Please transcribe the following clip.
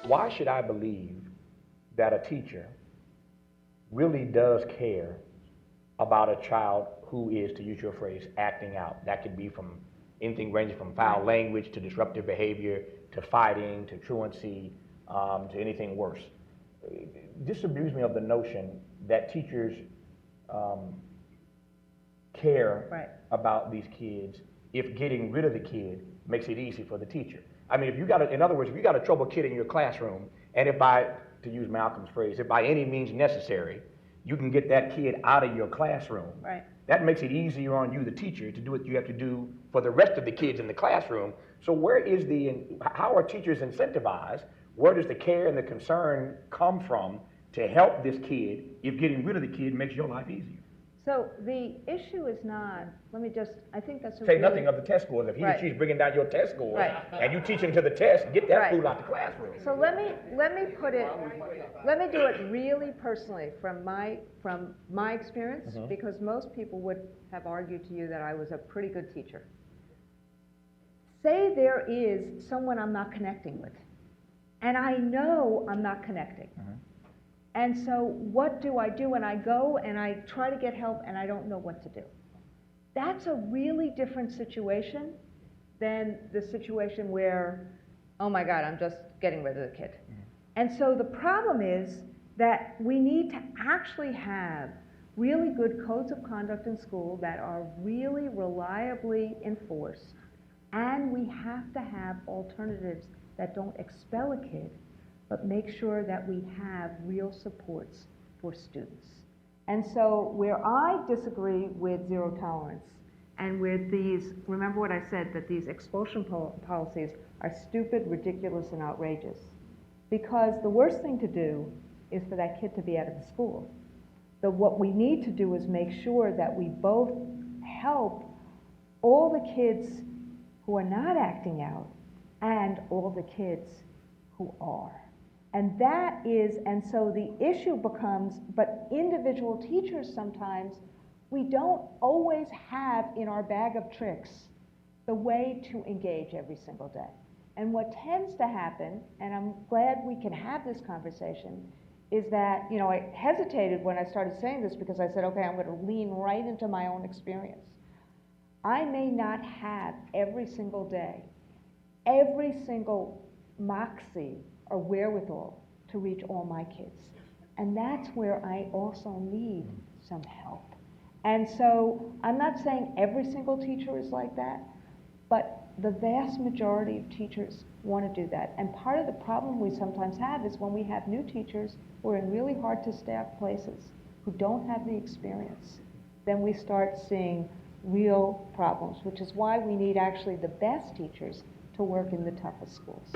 why should I believe that a teacher really does care about a child who is, to use your phrase, acting out? That could be from anything ranging from foul language to disruptive behavior to fighting to truancy to anything worse. Disabuse me of the notion that teachers care about these kids if getting rid of the kid makes it easy for the teacher. I mean, if you got in other words, if you got a troubled kid in your classroom, and if by, to use Malcolm's phrase, if by any means necessary, you can get that kid out of your classroom, that makes it easier on you, the teacher, to do what you have to do for the rest of the kids in the classroom. So how are teachers incentivized? Where does the care and the concern come from to help this kid if getting rid of the kid makes your life easier? So the issue is not, I think that's a Say nothing of the test scores. If he or she's bringing down your test scores and you teach him to the test, get that fool out the classroom. So let me do it really personally from my experience, because most people would have argued to you that I was a pretty good teacher. Say there is someone I'm not connecting with, and I know I'm not connecting. And so what do I do? And I go and I try to get help and I don't know what to do. That's a really different situation than the situation where, oh my God, I'm just getting rid of the kid. And so the problem is that we need to actually have really good codes of conduct in school that are really reliably enforced, and we have to have alternatives that don't expel a kid, but make sure that we have real supports for students. And so where I disagree with zero tolerance and with these, remember what I said, that these expulsion policies are stupid, ridiculous, and outrageous. Because the worst thing to do is for that kid to be out of the school. So what we need to do is make sure that we both help all the kids who are not acting out and all the kids who are. And so the issue becomes, but individual teachers sometimes, we don't always have in our bag of tricks the way to engage every single day. And what tends to happen, and I'm glad we can have this conversation, is that, I hesitated when I started saying this because I said, okay, I'm going to lean right into my own experience. I may not have every single day, every single moxie or wherewithal to reach all my kids. And that's where I also need some help. And so I'm not saying every single teacher is like that, but the vast majority of teachers want to do that. And part of the problem we sometimes have is when we have new teachers who are in really hard to staff places, who don't have the experience, then we start seeing real problems, which is why we need actually the best teachers to work in the toughest schools.